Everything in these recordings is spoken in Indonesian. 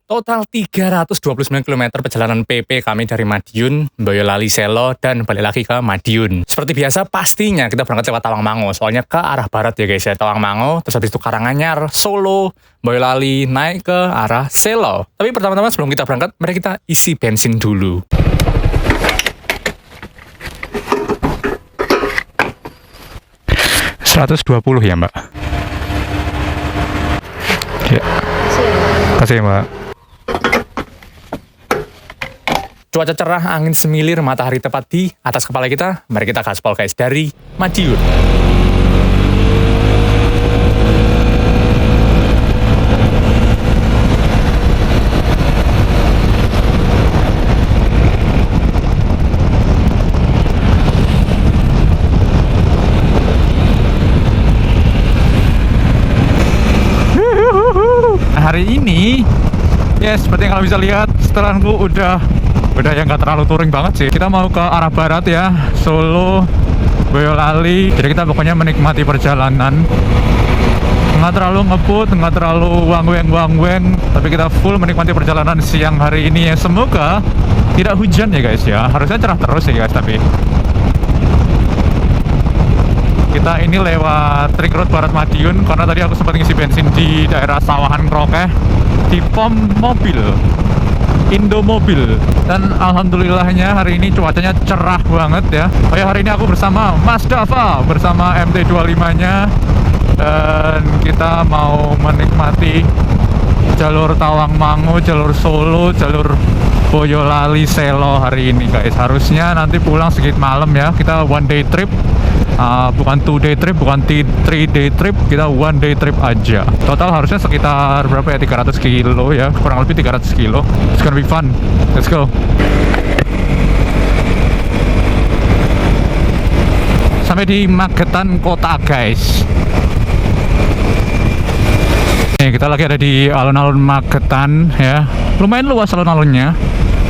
Total 329 km perjalanan PP kami dari Madiun, Boyolali, Selo, dan balik lagi ke Madiun. Seperti biasa, pastinya kita berangkat lewat Tawangmangu, soalnya ke arah barat ya guys ya, Tawangmangu, terus habis itu Karanganyar, Solo, Boyolali, naik ke arah Selo. Tapi pertama-tama sebelum kita berangkat, mari kita isi bensin dulu. $120 ya mbak? Ya. Kasih ya mbak. Cuaca cerah, angin semilir, matahari tepat di atas kepala kita. Mari kita gaspol guys dari Madiun. Hari ini, ya seperti yang kalian bisa lihat, setelanku udah yang nggak terlalu touring banget sih. Kita mau ke arah barat ya, Solo, Boyolali. Jadi kita pokoknya menikmati perjalanan. Nggak terlalu ngebut, nggak terlalu wang-weng, tapi kita full menikmati perjalanan siang hari ini ya. Semoga tidak hujan ya guys ya. Harusnya cerah terus ya guys, tapi kita ini lewat Ring Road Barat Madiun karena tadi aku sempat ngisi bensin di daerah Sawahan Krokeh di pom mobil Indomobil, dan alhamdulillahnya hari ini cuacanya cerah banget ya. Oh ya, hari ini aku bersama Mas Dava bersama MT25-nya, dan kita mau menikmati jalur Tawangmangu, jalur Solo, jalur Boyolali, Selo hari ini guys. Harusnya nanti pulang sedikit malam ya. Kita one day trip, bukan 2 day trip, bukan 3 day trip, kita 1 day trip aja. Total harusnya sekitar berapa ya, 300 kilo ya, kurang lebih 300 kilo. It's gonna be fun, let's go. Sampai di Magetan kota guys. Nih, kita lagi ada di alun-alun Magetan ya. Lumayan luas alun-alunnya.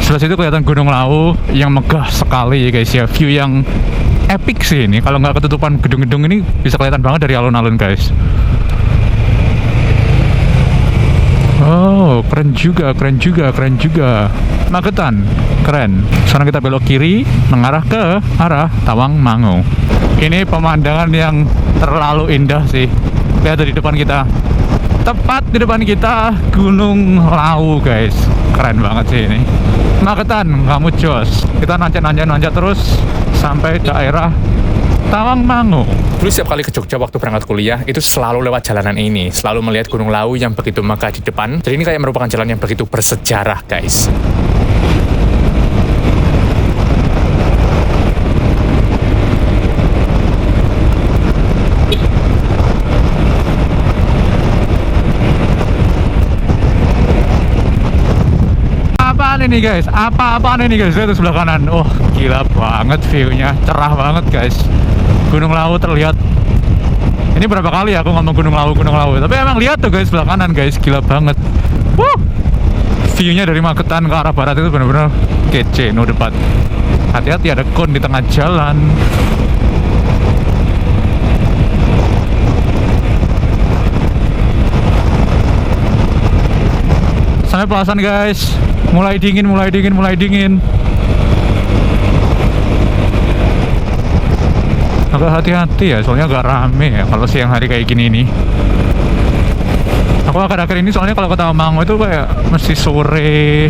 Sebelah situ kelihatan Gunung Lawu yang megah sekali ya guys ya. View yang epic sih ini. Kalau nggak ketutupan gedung-gedung ini bisa kelihatan banget dari alun-alun guys. Oh, keren juga. Magetan, keren. Sekarang kita belok kiri, mengarah ke arah Tawangmangu. Ini pemandangan yang terlalu indah sih. Lihat dari depan kita. Tepat di depan kita Gunung Lawu guys. Keren banget sih ini. Magetan, kamu jos. Kita nanjak terus sampai daerah Tawangmangu. Dulu setiap kali ke Jogja waktu berangkat kuliah, itu selalu lewat jalanan ini. Selalu melihat Gunung Lawu yang begitu megah di depan. Jadi ini kayak merupakan jalan yang begitu bersejarah guys. Ini guys, apa-apaan ini guys, lihat di sebelah kanan. Oh, gila banget view-nya, cerah banget guys. Gunung Lawu terlihat. Ini berapa kali aku ngomong Gunung Lawu, tapi emang lihat tuh guys sebelah kanan guys, gila banget. View-nya dari Magetan ke arah barat itu benar-benar kece, no debat. Hati-hati ada kon di tengah jalan. Sampai pelasan guys. Mulai dingin. Agak hati-hati ya, soalnya agak rame ya kalau siang hari kayak gini nih. Aku akhir-akhir ini soalnya kalau ke Tawangmangu itu kayak mesti sore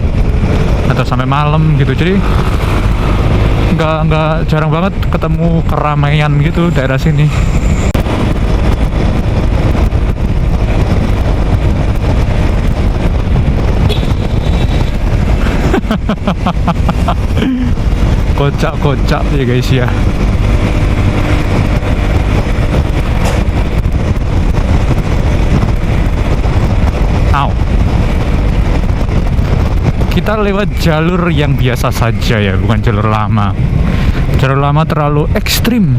atau sampai malam gitu, jadi nggak jarang banget ketemu keramaian gitu daerah sini. Kocak ya guys ya. Kita lewat jalur yang biasa saja ya, bukan jalur lama. Jalur lama terlalu ekstrim.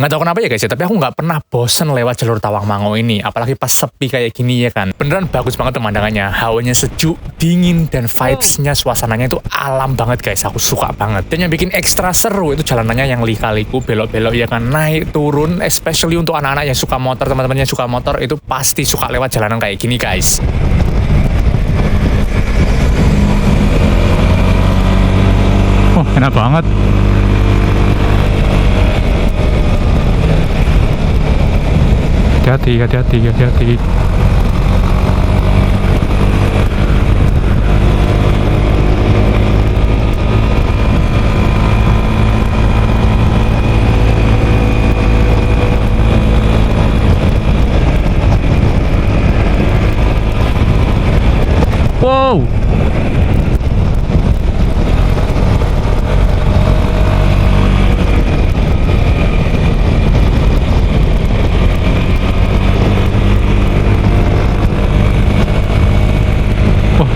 Nggak tahu kenapa ya guys ya, tapi aku nggak pernah bosen lewat jalur Tawangmangu ini, apalagi pas sepi kayak gini ya kan. Beneran bagus banget pemandangannya, hawanya sejuk, dingin, dan vibes-nya, suasananya itu alam banget guys, aku suka banget. Dan yang bikin ekstra seru itu jalanannya yang lika-liku, belok-belok ya kan, naik turun, especially untuk anak-anak yang suka motor, teman-teman yang suka motor itu pasti suka lewat jalanan kayak gini guys. Oh, enak banget. Hati-hati. Wow.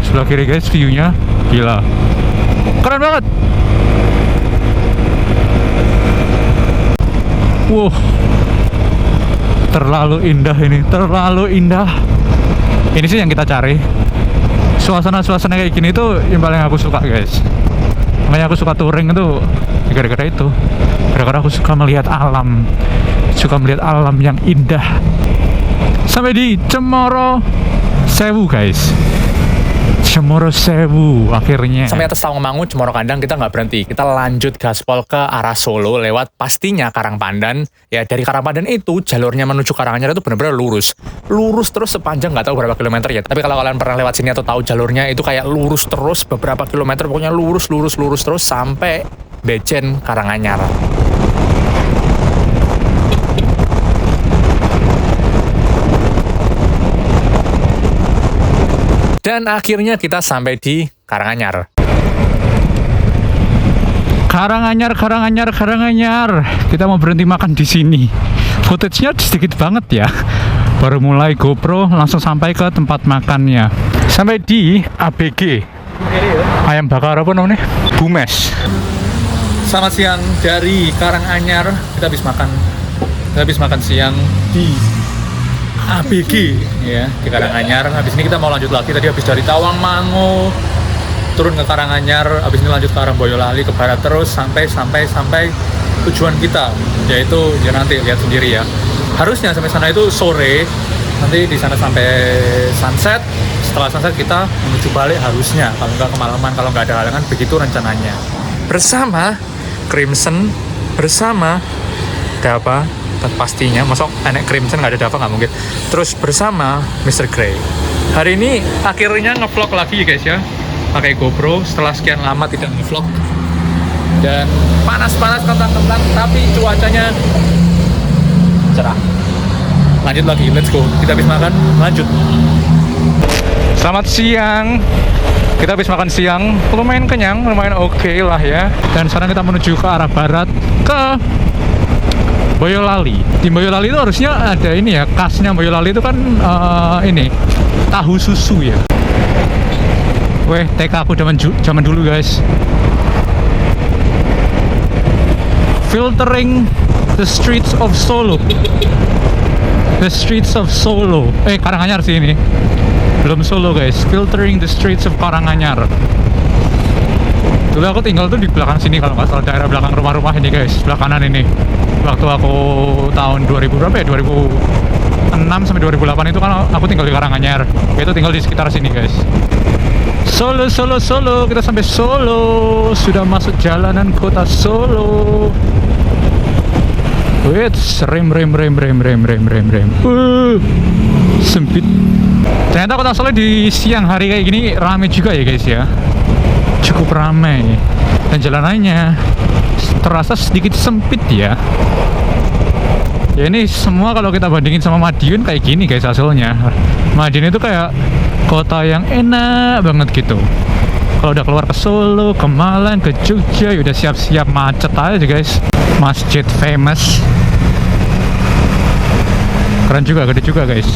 Sebelah kiri guys, view-nya gila, keren banget. Wow, terlalu indah ini, terlalu indah. Ini sih yang kita cari. Suasana-suasana kayak gini tuh yang paling aku suka guys. Makanya aku suka touring itu gara-gara itu. Gara-gara aku suka melihat alam, yang indah. Sampai di Cemoro Sewu guys. Cemoro Sewu akhirnya. Sampai atas Tawangmangu, Cemoro Kandang kita nggak berhenti. Kita lanjut gaspol ke arah Solo lewat pastinya Karangpandan. Ya dari Karangpandan itu jalurnya menuju Karanganyar itu benar-benar lurus. Lurus terus sepanjang nggak tahu berapa kilometer ya. Tapi kalau kalian pernah lewat sini atau tahu jalurnya itu kayak lurus terus beberapa kilometer. Pokoknya lurus terus sampai Bejen Karanganyar. Dan akhirnya kita sampai di Karanganyar. Karanganyar. Kita mau berhenti makan di sini. Footage-nya sedikit banget ya. Baru mulai GoPro langsung sampai ke tempat makannya. Sampai di ABG. Ayam bakar apa namanya? Bumes. Selamat siang dari Karanganyar. Kita habis makan siang di ABG ya, di Karanganyar. Habis ini kita mau lanjut lagi. Tadi habis dari Tawangmangu turun ke Karanganyar, habis ini lanjut ke arah Boyolali ke barat terus sampai tujuan kita, yaitu ya nanti lihat sendiri ya. Harusnya sampai sana itu sore. Nanti di sana sampai sunset. Setelah sunset kita menuju balik harusnya, kalau nggak kemalaman, kalau nggak ada halangan, begitu rencananya. Bersama Crimson, bersama Dava, pastinya, masuk anak Crimson nggak ada Dava nggak mungkin. Terus bersama Mr. Grey. Hari ini akhirnya ngevlog lagi guys ya, pakai GoPro setelah sekian lama tidak ngevlog. Dan panas-panas kentang-kentang, tapi cuacanya cerah. Lanjut lagi, let's go. Kita habis makan, lanjut. Selamat siang. Kita habis makan siang, lumayan kenyang, lumayan oke lah ya. Dan sekarang kita menuju ke arah barat, ke Boyolali. Di Boyolali itu harusnya ada ini ya, khasnya Boyolali itu kan ini tahu susu ya. Weh, TK aku zaman dulu guys. Filtering the streets of Solo. The streets of Solo. Karanganyar sih ini. Belum Solo guys. Filtering the streets of Karanganyar. Dulu aku tinggal tuh di belakang sini kalau nggak salah, daerah belakang rumah-rumah ini guys, sebelah kanan ini. Waktu aku tahun 2000 berapa ya? 2006 sampai 2008 itu kan aku tinggal di Karanganyar. Itu tinggal di sekitar sini guys. Solo. Kita sampai Solo. Sudah masuk jalanan kota Solo. Wait, rem. Sempit. Ternyata kota Solo di siang hari kayak gini rame juga ya guys ya. Cukup ramai. Dan jalanannya terasa sedikit sempit ya. Ya ini semua kalau kita bandingin sama Madiun kayak gini guys hasilnya. Madiun itu kayak kota yang enak banget gitu. Kalau udah keluar ke Solo, ke Malang, ke Jogja, ya udah siap-siap macet aja guys. Masjid famous. Keren juga, gede juga guys.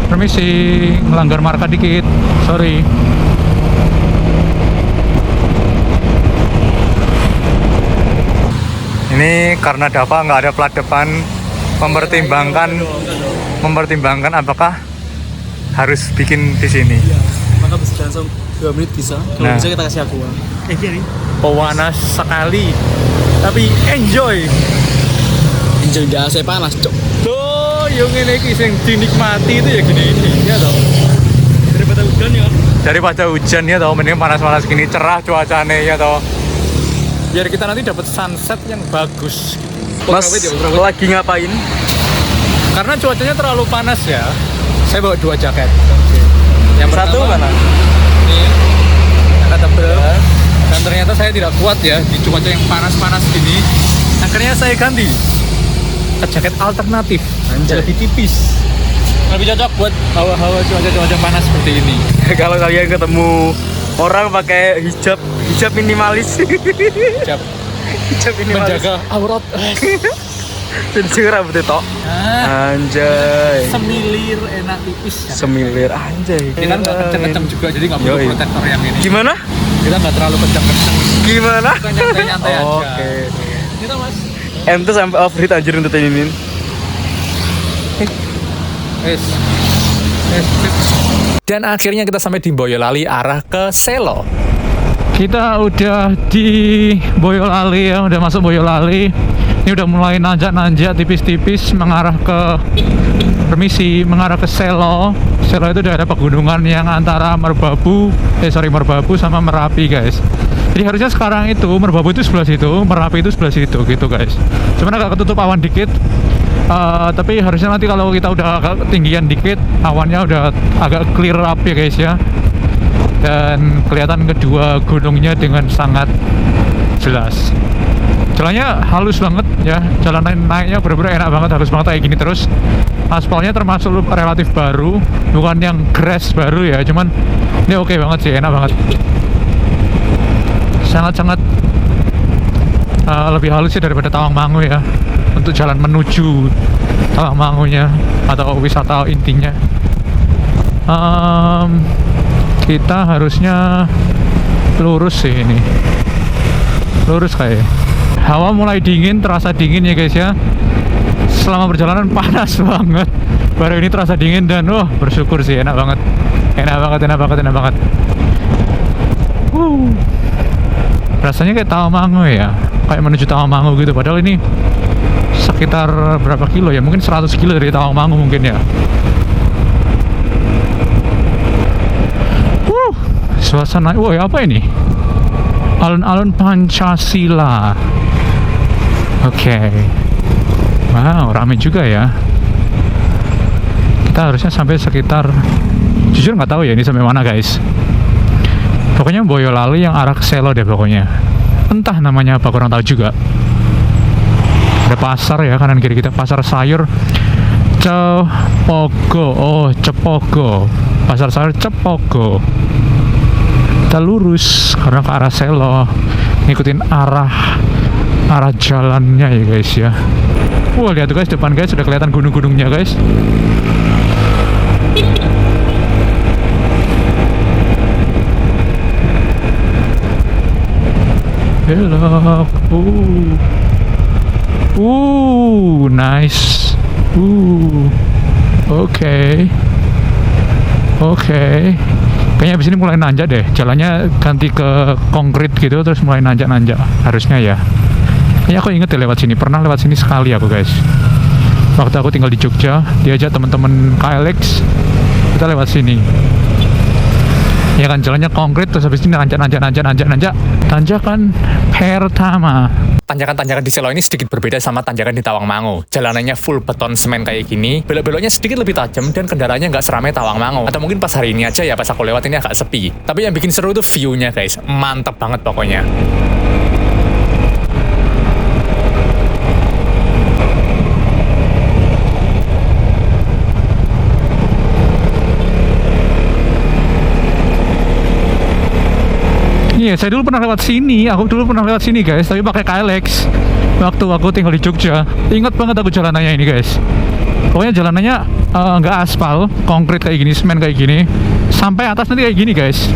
Permisi, melanggar marka dikit. Sorry. Ini karena Dava nggak ada plat depan, mempertimbangkan apakah harus bikin di sini. Iya, maka bisa langsung 2 menit bisa. Kalau bisa kita kasih aku. Panas sekali, tapi enjoy. Enjoy gas panas, cok. Tuh, yang ini yang dinikmati itu ya gini ya toh. Daripada hujan ya. Daripada hujan ya toh, mending panas-panas gini, cerah cuacanya ya toh. Biar kita nanti dapat sunset yang bagus. Mas, lagi ngapain? Karena cuacanya terlalu panas ya. Saya bawa 2 jaket. Yang Satu pertama, mana? Ini agak tebel. Dan ternyata saya tidak kuat ya di cuaca yang panas-panas gini. Akhirnya saya ganti ke jaket alternatif. Lebih tipis. Lebih cocok buat hawa-hawa cuaca-cuaca panas seperti ini. Kalau kalian ketemu orang pakai hijab minimalis. Hijab menjaga aurat. Sensor rambutnya tok. Anjay. Semilir enak tipis. Ya. Semilir anjay. Kita nggak kenceng-kenceng juga, jadi nggak butuh protektor yang ini. Gimana? Kita nggak terlalu kenceng-kenceng. Gimana? Kita nyantai-nyantai aja. Oke. Gitu mas. Tuh sampai overheat anjir untuk ini. Yes. Dan akhirnya kita sampai di Boyolali arah ke Selo. Kita udah di Boyolali ya, udah masuk Boyolali. Ini udah mulai nanjak-nanjak tipis-tipis mengarah ke mengarah ke Selo. Selo itu daerah pegunungan yang antara Merbabu sama Merapi guys. Jadi harusnya sekarang itu Merbabu itu sebelah situ, Merapi itu sebelah situ gitu guys. Cuman agak ketutup awan dikit. Tapi harusnya nanti kalau kita udah agak ketinggian dikit, awannya udah agak clear up ya guys ya. Dan kelihatan kedua gunungnya dengan sangat jelas. Jalannya halus banget ya, jalan naiknya bener-bener enak banget, halus banget kayak gini terus. Aspalnya termasuk relatif baru, bukan yang grass baru ya, cuman ini oke banget sih, enak banget. Sangat-sangat lebih halus sih daripada Tawangmangu ya, untuk jalan menuju Tawangmangunya atau wisata intinya. Kita harusnya lurus sih ini, lurus kayak. Hawa mulai dingin, terasa dingin ya guys ya. Selama perjalanan panas banget, baru ini terasa dingin dan bersyukur sih, enak banget. Rasanya kayak Tawangmangu ya, kayak menuju Tawangmangu gitu. Padahal ini sekitar berapa kilo ya, mungkin 100 kilo dari Tawangmangu mungkin ya. Suasana, apa ini? Alun-alun Pancasila. Oke. Wow, rame juga ya. Kita harusnya sampai sekitar, jujur nggak tahu ya ini sampai mana guys. Pokoknya Boyolali yang arah ke Selo deh pokoknya. Entah namanya apa, kurang tahu juga. Ada pasar ya kanan kiri kita, pasar sayur Cepogo. Cepogo. Pasar sayur Cepogo. Kita lurus karena ke arah Selo, ngikutin arah jalannya ya guys ya. Wah, lihat tuh guys, depan guys sudah kelihatan gunung-gunungnya guys. Belok. Nice. Oke. Kayaknya abis ini mulai nanjak deh, jalannya ganti ke konkrit gitu, terus mulai nanjak-nanjak harusnya ya. Kayaknya aku inget deh lewat sini, pernah lewat sini sekali aku guys. Waktu aku tinggal di Jogja, diajak teman-teman KLX, kita lewat sini. Ya kan, jalannya konkret, terus habis ini nanjak. Tanjakan pertama. Tanjakan-tanjakan di Selo ini sedikit berbeda sama tanjakan di Tawangmangu. Jalanannya full beton semen kayak gini, belok-beloknya sedikit lebih tajam dan kendaraannya nggak seramai Tawangmangu. Atau mungkin pas hari ini aja ya, pas aku lewat ini agak sepi. Tapi yang bikin seru itu view-nya guys, mantep banget pokoknya. Iya, saya dulu pernah lewat sini. Aku dulu pernah lewat sini guys, tapi pakai KLX. Waktu aku tinggal di Jogja. Ingat banget aku jalanannya ini guys. Pokoknya jalanannya nggak aspal, konkret kayak gini, semen kayak gini. Sampai atas nanti kayak gini guys.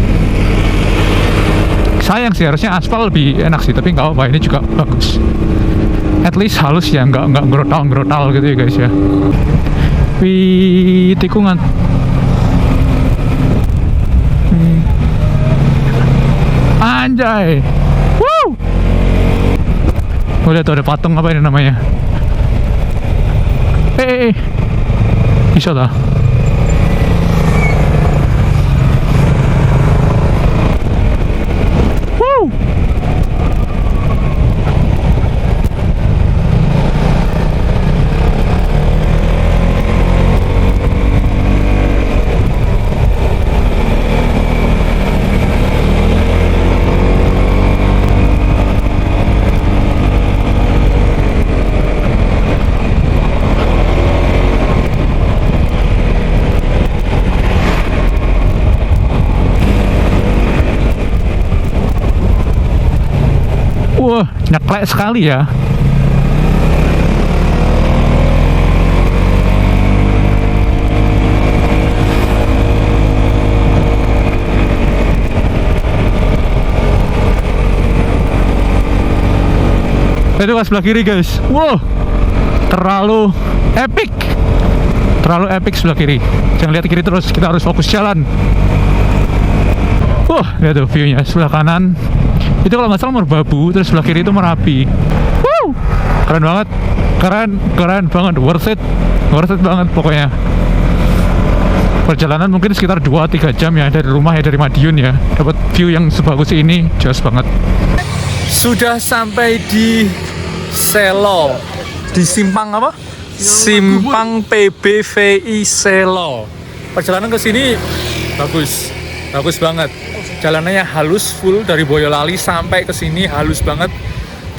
Sayang sih, harusnya aspal lebih enak sih, tapi nggak apa-apa, ini juga bagus. at least halus ya, nggak gerotal gitu ya guys ya. Wih, tikungan. Anjay. Woo. Udah tuh ada patung apa ini namanya? Bisa dah. Woo. Wah, nyeklek sekali ya. Itu ke sebelah kiri guys. Wow, terlalu epic. Terlalu epic sebelah kiri. Jangan lihat kiri terus, kita harus fokus jalan. Wah, lihat tuh view-nya. Sebelah kanan itu kalau nggak salah Merbabu, terus sebelah kiri itu Merapi. Wow, keren banget, keren banget, worth it banget pokoknya. Perjalanan mungkin sekitar 2-3 jam ya dari rumah ya, dari Madiun ya. Dapat view yang sebagus ini, jos banget. Sudah sampai di Selo, di Simpang apa? Simpang PBVI Selo. Perjalanan ke sini bagus banget. Jalanannya halus full dari Boyolali sampai ke sini halus banget.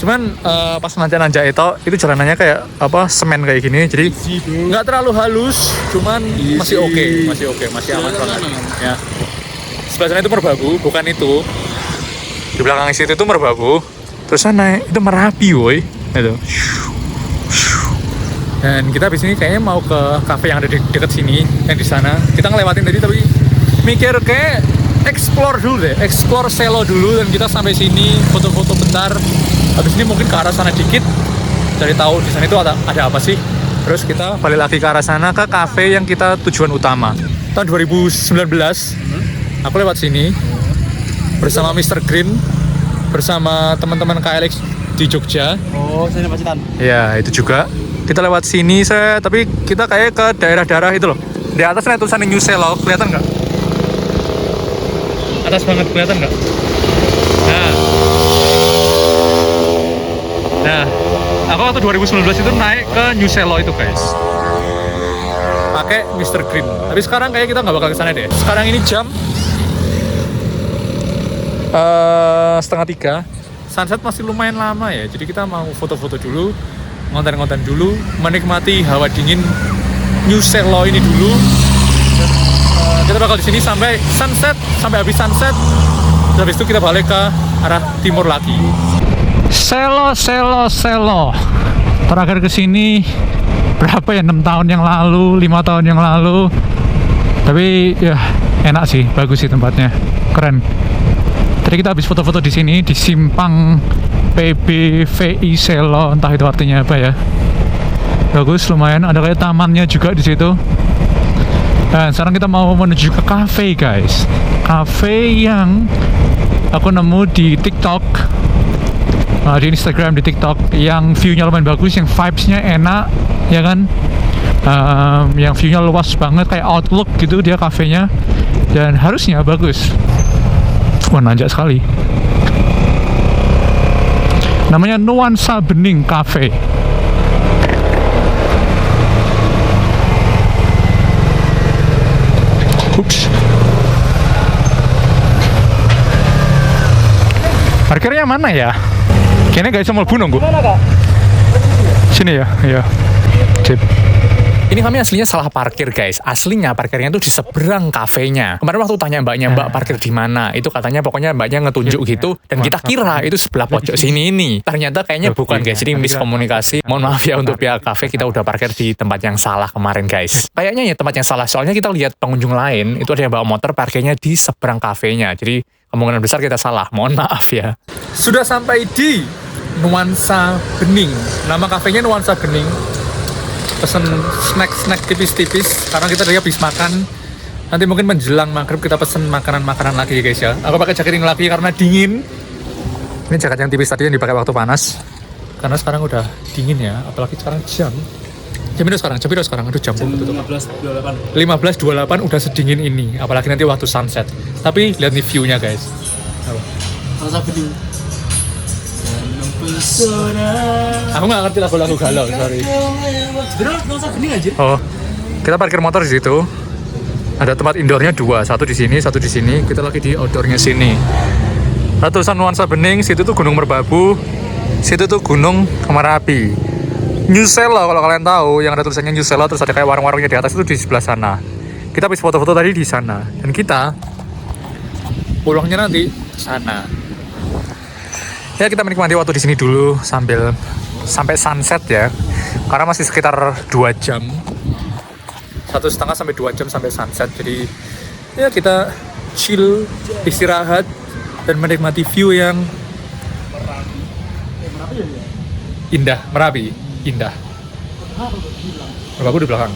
Cuman pas nanjak itu jalanannya kayak apa, semen kayak gini, jadi nggak terlalu halus, cuman masih oke, masih aman banget ya. Sebelah sana itu Merbabu, bukan itu. Di belakang situ itu Merbabu, terus sana itu Merapi woi, itu. Dan kita habis ini kayaknya mau ke kafe yang ada di dekat sini, yang di sana. Kita ngelewatin tadi tapi mikir kayak explore Selo dulu, dan kita sampai sini foto-foto bentar. Habis ini mungkin ke arah sana dikit, cari tahu di sana itu ada apa sih. Terus kita balik lagi ke arah sana, ke kafe yang kita tujuan utama. Tahun 2019 aku lewat sini bersama Mr. Green, bersama teman-teman KLX di Jogja. Oh, sini Pacitan. Ya, itu juga. Kita lewat sini, tapi kita kayak ke daerah-daerah itu loh. Di atas ada tulisan New Selo, kelihatan nggak? Atas banget, kelihatan nggak? Nah, aku waktu 2019 itu naik ke New Selo itu guys, pakai Mr. Green. Tapi sekarang kayak kita nggak bakal ke sana deh. Sekarang ini jam 2:30. Sunset masih lumayan lama ya, jadi kita mau foto-foto dulu, ngonten-ngonten dulu, menikmati hawa dingin New Selo ini dulu. Kita bakal di sini sampai sunset, sampai habis sunset. Habis itu kita balik ke arah timur lagi. Selo. Terakhir ke sini berapa ya? 6 tahun yang lalu, 5 tahun yang lalu. Tapi ya enak sih, bagus sih tempatnya, keren. Tadi kita habis foto-foto di sini di Simpang PBVI Selo, entah itu artinya apa ya. Bagus, lumayan. Ada kayak tamannya juga di situ. Dan sekarang kita mau menuju ke cafe guys. Cafe yang aku nemu di TikTok, di Instagram, di TikTok, yang view-nya lumayan bagus, yang vibes-nya enak, ya kan? Yang view-nya luas banget, kayak outlook gitu dia kafenya, dan harusnya bagus. Wah, nanjak sekali. Namanya Nuansa Bening Cafe. Ups. Parkirnya mana ya? Kayaknya gak bisa mlebu nunggu. Sini ya, iya. Sip. Ini kami aslinya salah parkir guys. Aslinya parkirnya tuh di seberang kafenya. Kemarin waktu tanya mbaknya, Mbak parkir di mana? Itu katanya pokoknya mbaknya ngetunjuk gitu, dan kita kira itu sebelah pojok sini ini. Ternyata kayaknya bukan guys. Jadi miskomunikasi. Mohon maaf ya untuk pihak kafe, kita udah parkir di tempat yang salah kemarin guys. Kayaknya ya tempat yang salah. Soalnya kita lihat pengunjung lain itu ada yang bawa motor parkirnya di seberang kafenya. Jadi kemungkinan besar kita salah. Mohon maaf ya. Sudah sampai di Nuansa Bening. Nama kafenya Nuansa Bening. Pesen snack tipis-tipis karena kita tadi habis makan. Nanti mungkin menjelang maghrib kita pesen makanan-makanan lagi ya guys ya. Aku pakai jaket ini lagi karena dingin. Ini jaket yang tipis tadi yang dipakai waktu panas. Karena sekarang udah dingin ya, apalagi sekarang jam berapa sekarang? Aduh, jam 15.28. 15.28 udah sedingin ini, apalagi nanti waktu sunset. Tapi lihat nih view-nya guys. Nuansa Bening. Aku nggak ngerti lagu-lagu galau, sorry. Bener, Nuansa Bening anjir. Oh, kita parkir motor di situ. Ada tempat indoornya 2, satu di sini, satu di sini. Kita lagi di outdoornya sini. Ratusan Nuansa Bening, situ tuh Gunung Merbabu, situ tuh Gunung Merapi. New Selo kalau kalian tahu, yang ada tulisannya New Selo, terus ada kayak warung-warungnya di atas itu di sebelah sana. Kita habis foto-foto tadi di sana, dan kita pulangnya nanti sana. Ya kita menikmati waktu di sini dulu sampai sunset ya, karena masih sekitar 2 jam, 1,5 sampai 2 jam sampai sunset. Jadi ya kita chill, istirahat, dan menikmati view yang indah, Merapi. Indah. Aku di belakang.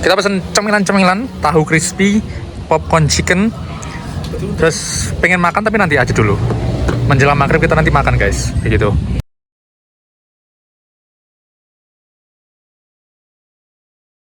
Kita pesen cemilan-cemilan, tahu crispy, popcorn chicken. Terus pengen makan tapi nanti aja dulu. Menjelang maghrib kita nanti makan guys, kayak gitu.